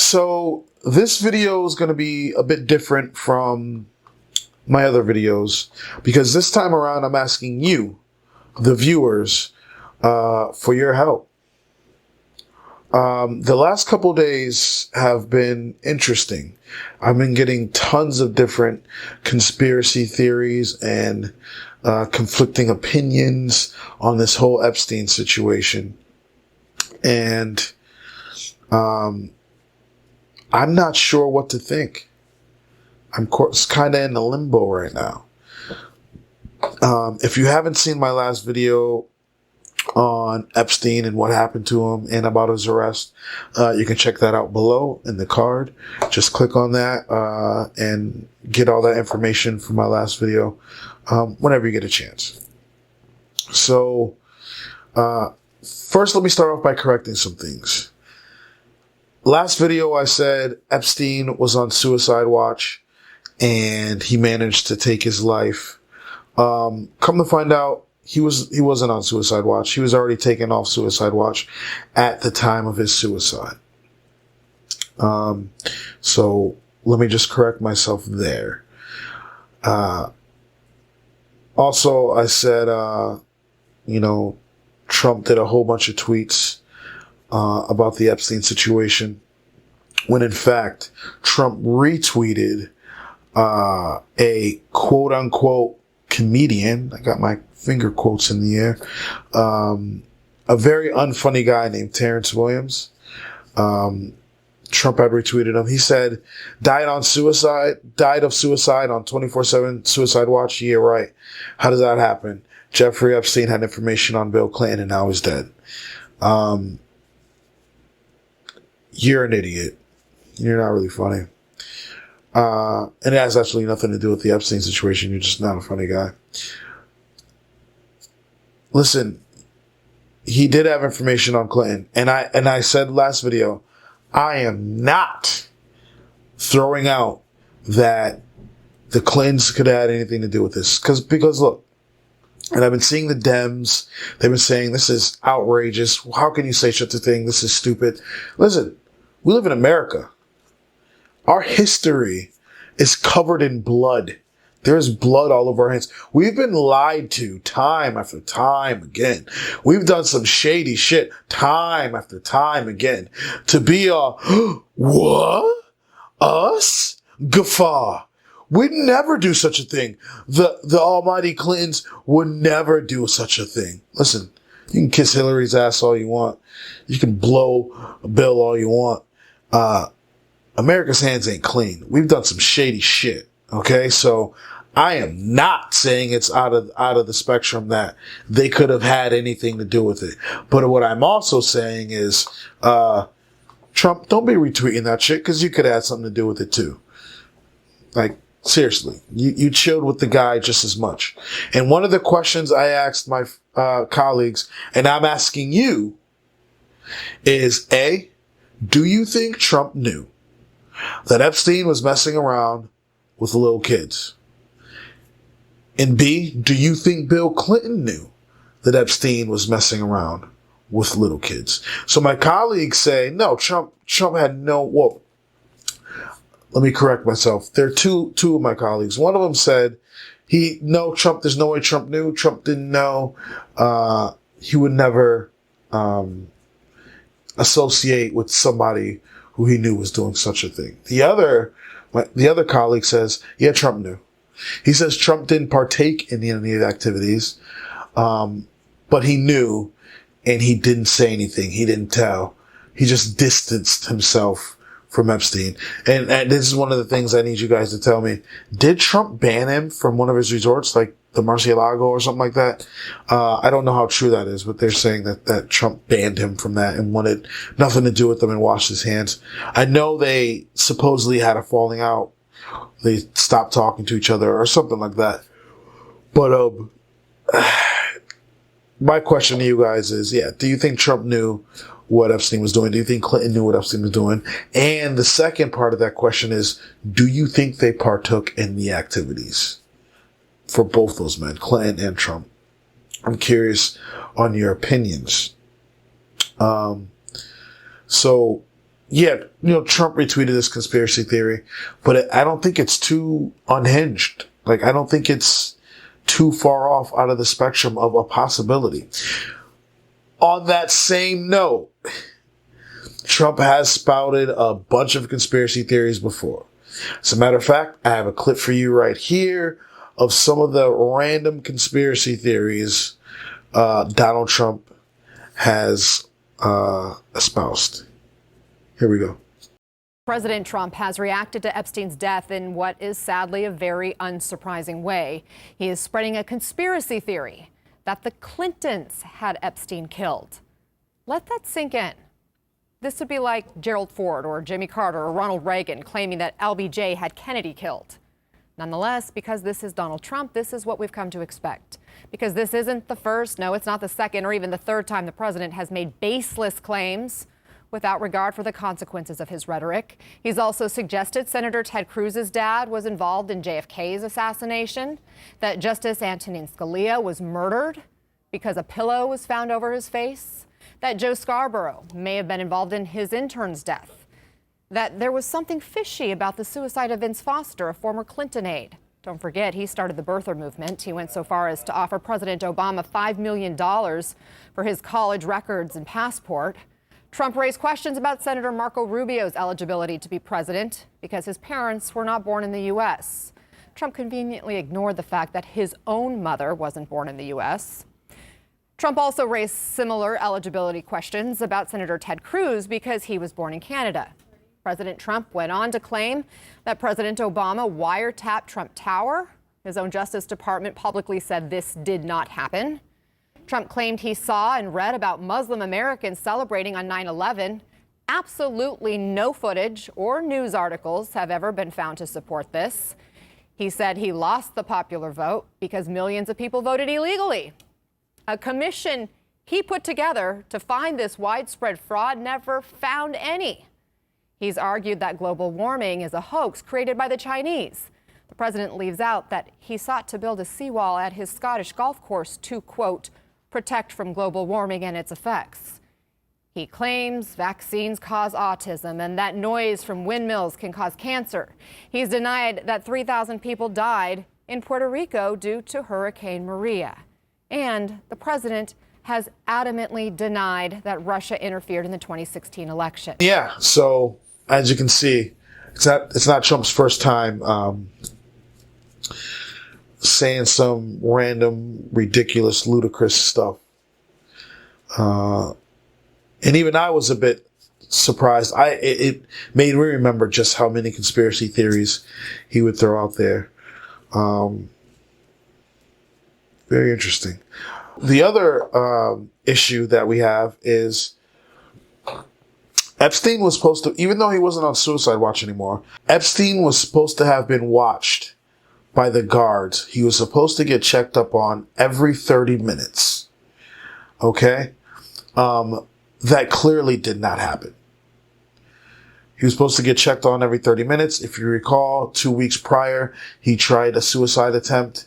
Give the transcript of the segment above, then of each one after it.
So this video is going to be a bit different from my other videos because this time around I'm asking you, the viewers, for your help. The last couple days have been interesting. I've been getting tons of different conspiracy theories and conflicting opinions on this whole Epstein situation. And I'm not sure what to think. I'm kind of in a limbo right now. If you haven't seen my last video on Epstein and what happened to him and about his arrest, you can check that out below in the card. Just click on that and get all that information from my last video whenever you get a chance. So first, let me start off by correcting some things. Last video I said Epstein was on suicide watch and he managed to take his life. Come to find out, he wasn't on suicide watch. He was already taken off suicide watch at the time of his suicide. So let me just correct myself there. Also, I said, Trump did a whole bunch of tweets about the Epstein situation, when in fact, Trump retweeted a quote-unquote comedian, I got my finger quotes in the air, a very unfunny guy named Terrence Williams. Trump had retweeted him. He said, died of suicide on 24/7 suicide watch. Yeah, right. How does that happen? Jeffrey Epstein had information on Bill Clinton and now he's dead. You're an idiot. You're not really funny. And it has absolutely nothing to do with the Epstein situation. You're just not a funny guy. Listen, he did have information on Clinton. And I said last video, I am not throwing out that the Clintons could have had anything to do with this. Because look, and I've been seeing the Dems, they've been saying this is outrageous. How can you say such a thing? This is stupid. Listen, we live in America. Our history is covered in blood. There's blood all over our hands. We've been lied to time after time again. We've done some shady shit time after time again. To be a, what? Us? Guffaw. We'd never do such a thing. The almighty Clintons would never do such a thing. Listen, you can kiss Hillary's ass all you want. You can blow Bill all you want. America's hands ain't clean. We've done some shady shit. Okay, so I am not saying it's out of the spectrum that they could have had anything to do with it. But what I'm also saying is, Trump, don't be retweeting that shit because you could have had something to do with it too. Like, seriously, you chilled with the guy just as much. And one of the questions I asked my colleagues, and I'm asking you, is A, do you think Trump knew that Epstein was messing around with little kids? And B, do you think Bill Clinton knew that Epstein was messing around with little kids? So my colleagues say, no, Trump had no, well, let me correct myself. There are two of my colleagues. One of them said, there's no way Trump knew. Trump didn't know. He would never associate with somebody who he knew was doing such a thing. The other colleague says, yeah, Trump knew. He says Trump didn't partake in any of the activities, but he knew and he didn't say anything. He didn't tell. He just distanced himself from Epstein. And this is one of the things I need you guys to tell me. Did Trump ban him from one of his resorts, like the Murcielago or something like that? I don't know how true that is, but they're saying that Trump banned him from that and wanted nothing to do with them and washed his hands. I know they supposedly had a falling out. They stopped talking to each other or something like that. But my question to you guys is, do you think Trump knew what Epstein was doing? Do you think Clinton knew what Epstein was doing? And the second part of that question is, do you think they partook in the activities? For both those men, Clinton and Trump. I'm curious on your opinions. So yeah, Trump retweeted this conspiracy theory, but I don't think it's too unhinged. Like, I don't think it's too far off out of the spectrum of a possibility. On that same note, Trump has spouted a bunch of conspiracy theories before. As a matter of fact, I have a clip for you right here of some of the random conspiracy theories Donald Trump has espoused. Here we go. President Trump has reacted to Epstein's death in what is sadly a very unsurprising way. He is spreading a conspiracy theory that the Clintons had Epstein killed. Let that sink in. This would be like Gerald Ford or Jimmy Carter or Ronald Reagan claiming that LBJ had Kennedy killed. Nonetheless, because this is Donald Trump, this is what we've come to expect. Because this isn't the first, no, it's not the second or even the third time the president has made baseless claims without regard for the consequences of his rhetoric. He's also suggested Senator Ted Cruz's dad was involved in JFK's assassination, that Justice Antonin Scalia was murdered because a pillow was found over his face, that Joe Scarborough may have been involved in his intern's death, that there was something fishy about the suicide of Vince Foster, a former Clinton aide. Don't forget, he started the birther movement. He went so far as to offer President Obama $5 million for his college records and passport. Trump raised questions about Senator Marco Rubio's eligibility to be president because his parents were not born in the U.S. Trump conveniently ignored the fact that his own mother wasn't born in the U.S. Trump also raised similar eligibility questions about Senator Ted Cruz because he was born in Canada. President Trump went on to claim that President Obama wiretapped Trump Tower. His own Justice Department publicly said this did not happen. Trump claimed he saw and read about Muslim Americans celebrating on 9/11. Absolutely no footage or news articles have ever been found to support this. He said he lost the popular vote because millions of people voted illegally. A commission he put together to find this widespread fraud never found any. He's argued that global warming is a hoax created by the Chinese. The president leaves out that he sought to build a seawall at his Scottish golf course to, quote, protect from global warming and its effects. He claims vaccines cause autism and that noise from windmills can cause cancer. He's denied that 3,000 people died in Puerto Rico due to Hurricane Maria. And the president has adamantly denied that Russia interfered in the 2016 election. Yeah, so as you can see, it's not Trump's first time saying some random, ridiculous, ludicrous stuff. And even I was a bit surprised. It made me remember just how many conspiracy theories he would throw out there. Very interesting. The other issue that we have is Epstein was supposed to, even though he wasn't on suicide watch anymore, Epstein was supposed to have been watched by the guards. He was supposed to get checked up on every 30 minutes. Okay? That clearly did not happen. He was supposed to get checked on every 30 minutes. If you recall, 2 weeks prior, he tried a suicide attempt,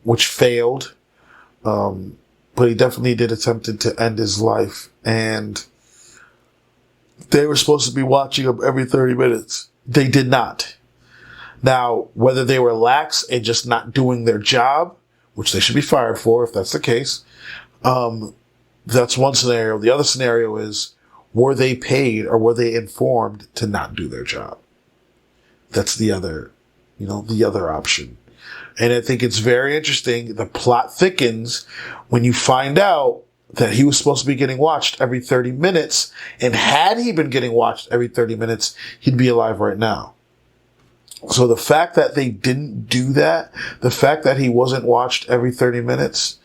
which failed. But he definitely did attempt to end his life. And they were supposed to be watching him every 30 minutes. They did not. Now, whether they were lax and just not doing their job, which they should be fired for if that's the case, that's one scenario. The other scenario is, were they paid or were they informed to not do their job? That's the other option. And I think it's very interesting. The plot thickens when you find out that he was supposed to be getting watched every 30 minutes. And had he been getting watched every 30 minutes, he'd be alive right now. So the fact that they didn't do that, the fact that he wasn't watched every 30 minutes,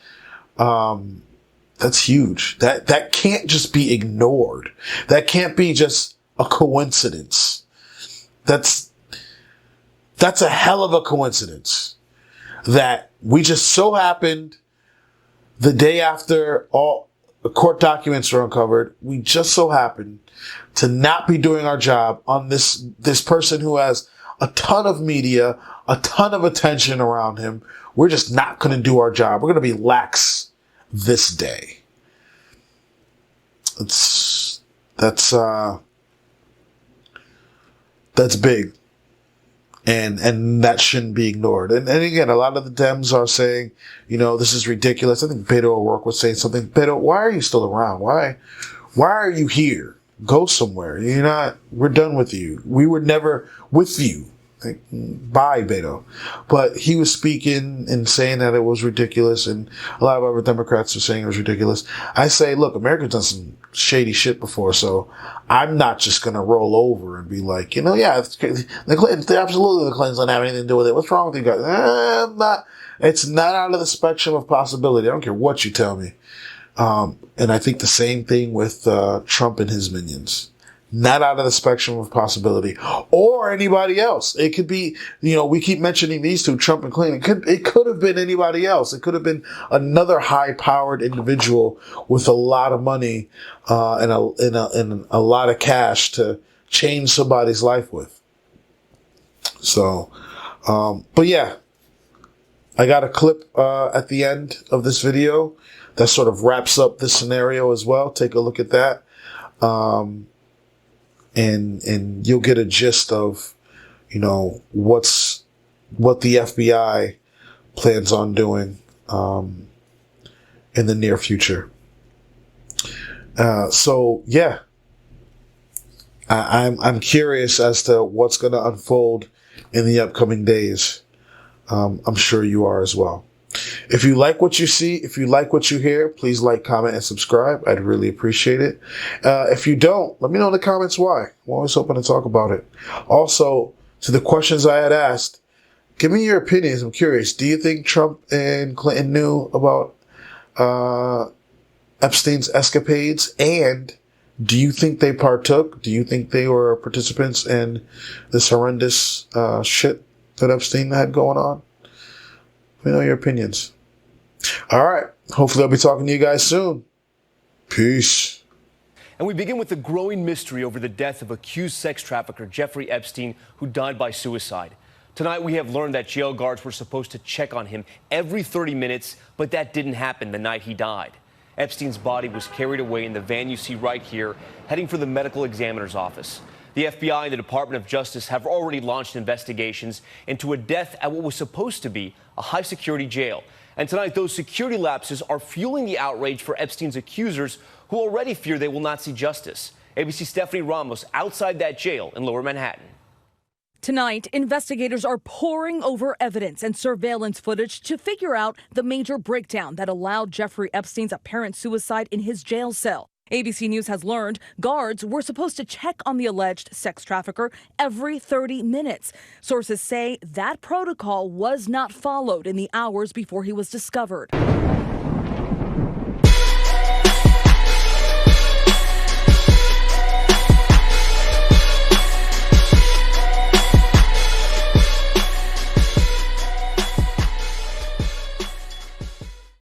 that's huge. That can't just be ignored. That can't be just a coincidence. That's a hell of a coincidence that we just so happened the day after all the court documents were uncovered, we just so happened to not be doing our job on this person who has a ton of media, a ton of attention around him. We're just not going to do our job. We're going to be lax this day. That's That's big. And that shouldn't be ignored. And again, a lot of the Dems are saying, this is ridiculous. I think Beto O'Rourke was saying something. Beto, why are you still around? Why are you here? Go somewhere. We're done with you. We were never with you. Like, bye, Beto. But he was speaking and saying that it was ridiculous, and a lot of other Democrats are saying it was ridiculous. I say, look, America's done some shady shit before, so I'm not just going to roll over and be like, yeah, it's crazy. The Clintons, absolutely the Clintons don't have anything to do with it. What's wrong with you guys? It's not out of the spectrum of possibility. I don't care what you tell me. And I think the same thing with Trump and his minions. Not out of the spectrum of possibility, or anybody else. It could be, we keep mentioning these two, Trump and Clinton. It could have been anybody else. It could have been another high-powered individual with a lot of money and a lot of cash to change somebody's life with. So, but yeah, I got a clip at the end of this video that sort of wraps up this scenario as well. Take a look at that. And you'll get a gist of, what the FBI plans on doing, in the near future. So yeah, I'm curious as to what's going to unfold in the upcoming days. I'm sure you are as well. If you like what you see, if you like what you hear, please like, comment, and subscribe. I'd really appreciate it. If you don't, let me know in the comments why. I'm always hoping to talk about it. Also, to the questions I had asked, give me your opinions. I'm curious. Do you think Trump and Clinton knew about Epstein's escapades? And do you think they partook? Do you think they were participants in this horrendous shit that Epstein had going on? Let me know your opinions. All right. Hopefully I'll be talking to you guys soon. Peace. And we begin with the growing mystery over the death of accused sex trafficker Jeffrey Epstein, who died by suicide. Tonight, we have learned that jail guards were supposed to check on him every 30 minutes, but that didn't happen the night he died. Epstein's body was carried away in the van you see right here, heading for the medical examiner's office. The FBI and the Department of Justice have already launched investigations into a death at what was supposed to be a high-security jail. And tonight, those security lapses are fueling the outrage for Epstein's accusers, who already fear they will not see justice. ABC's Stephanie Ramos outside that jail in Lower Manhattan. Tonight, investigators are poring over evidence and surveillance footage to figure out the major breakdown that allowed Jeffrey Epstein's apparent suicide in his jail cell. ABC News has learned guards were supposed to check on the alleged sex trafficker every 30 minutes. Sources say that protocol was not followed in the hours before he was discovered.